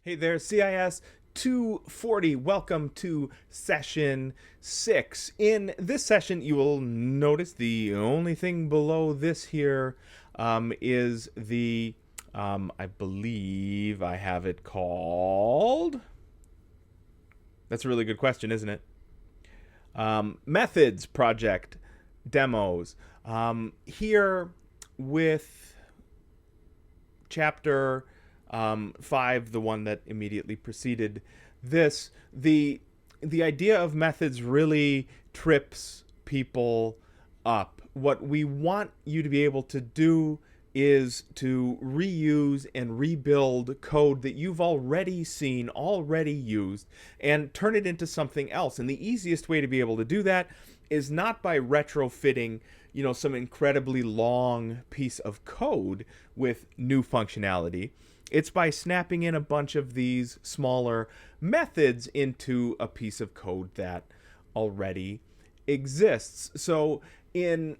Hey there, CIS240. Welcome to session 6. In this session, you will notice the only thing below this here is the, I believe I have it called. That's a really good question, isn't it? Methods project demos. Here with chapter 5, the one that immediately preceded this, the idea of methods really trips people up. What we want you to be able to do is to reuse and rebuild code that you've already seen, already used, and turn it into something else. And the easiest way to be able to do that is not by retrofitting, some incredibly long piece of code with new functionality. It's by snapping in a bunch of these smaller methods into a piece of code that already exists. So in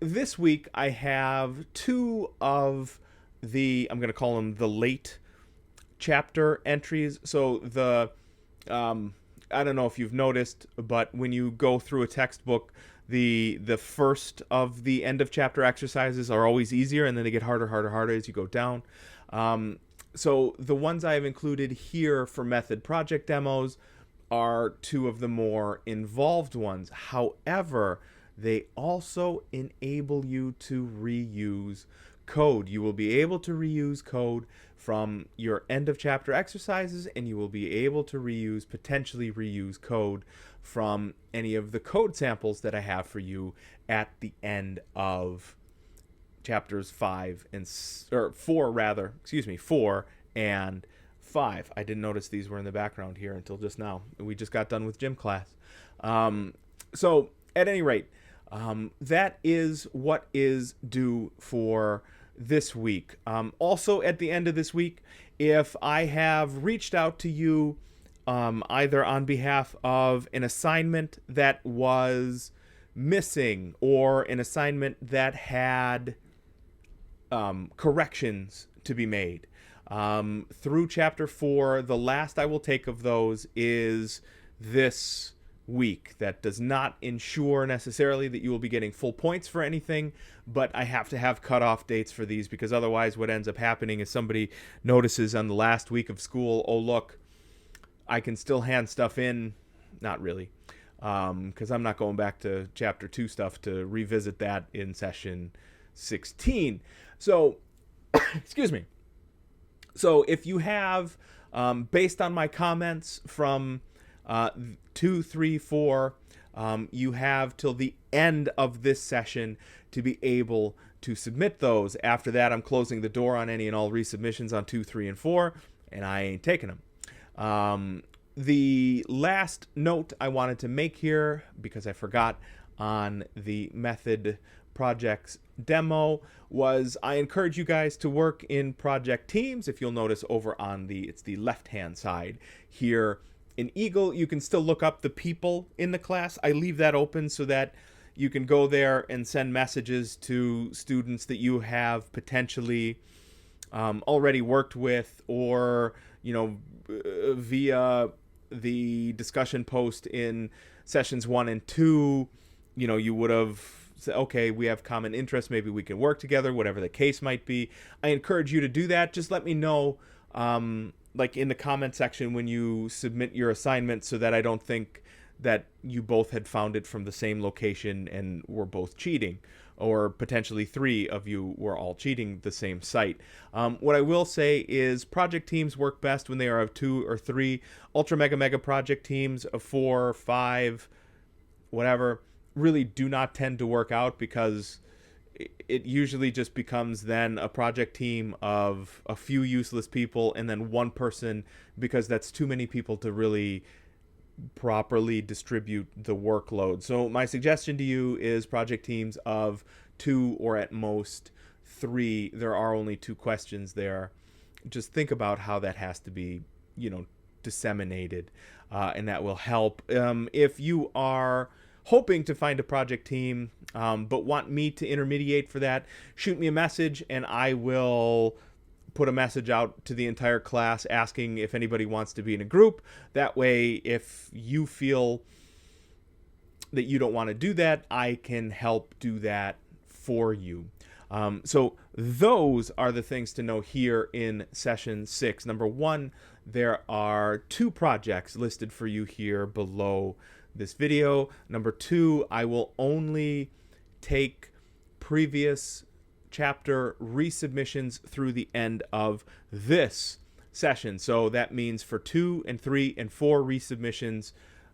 this week, I have two of I'm going to call them the late chapter entries. So I don't know if you've noticed, but when you go through a textbook, the first of the end of chapter exercises are always easier, and then they get harder as you go down. So the ones I have included here for method project demos are two of the more involved ones. However, they also enable you to reuse code. You will be able to reuse code from your end of chapter exercises, and you will be able to potentially reuse code from any of the code samples that I have for you at the end of chapters 4 and 5. I didn't notice these were in the background here until just now. We just got done with gym class. So at any rate, that is what is due for this week. Also at the end of this week, if I have reached out to you either on behalf of an assignment that was missing or an assignment that had corrections to be made through chapter 4, the last I will take of those is this week. That does not ensure necessarily that you will be getting full points for anything, but I have to have cutoff dates for these, because otherwise what ends up happening is somebody notices on the last week of school, oh look, I can still hand stuff in. Not really, because I'm not going back to chapter 2 stuff to revisit that in session 16. So excuse me. So if you have, based on my comments from 2, 3, 4, you have till the end of this session to be able to submit those. After that, I'm closing the door on any and all resubmissions on 2, 3, and 4, and I ain't taking them. The last note I wanted to make here, because I forgot on the method projects demo, was I encourage you guys to work in project teams. If you'll notice over on it's the left hand side here in Eagle, you can still look up the people in the class. I leave that open so that you can go there and send messages to students that you have potentially already worked with, or via the discussion post in sessions 1 and 2, you would have said, okay, we have common interests, maybe we can work together, whatever the case might be. I encourage you to do that. Just let me know, like in the comment section when you submit your assignment, so that I don't think that you both had found it from the same location and were both cheating, or potentially 3 of you were all cheating the same site. What I will say is project teams work best when they are of 2 or 3. Ultra mega project teams of 4, 5, whatever, really do not tend to work out, because it usually just becomes then a project team of a few useless people and then one person, because that's too many people to really properly distribute the workload. So my suggestion to you is project teams of 2 or at most 3. There are only 2 questions there. Just think about how that has to be, disseminated, and that will help. If you are hoping to find a project team, but want me to intermediate for that, shoot me a message and I will put a message out to the entire class asking if anybody wants to be in a group. That way, if you feel that you don't want to do that, I can help do that for you. So those are the things to know here in session 6. Number 1, there are 2 projects listed for you here below this video. Number 2, I will only take previous chapter resubmissions through the end of this session. So that means for 2 and 3 and 4 resubmissions.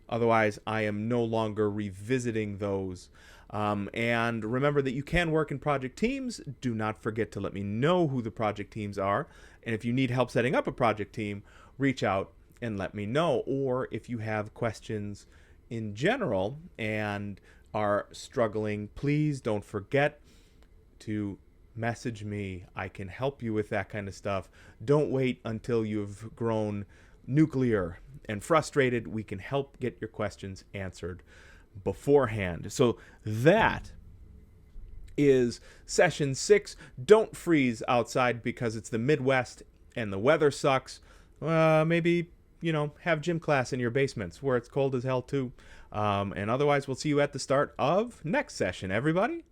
Otherwise, I am no longer revisiting those. And remember that you can work in project teams. Do not forget to let me know who the project teams are. And if you need help setting up a project team, reach out and let me know. Or if you have questions in general and are struggling, please don't forget to message me. I can help you with that kind of stuff. Don't wait until you've grown nuclear and frustrated. We can help get your questions answered beforehand. So that is session 6. Don't freeze outside because it's the Midwest and the weather sucks. Maybe, have gym class in your basements where it's cold as hell too. And otherwise, we'll see you at the start of next session, everybody.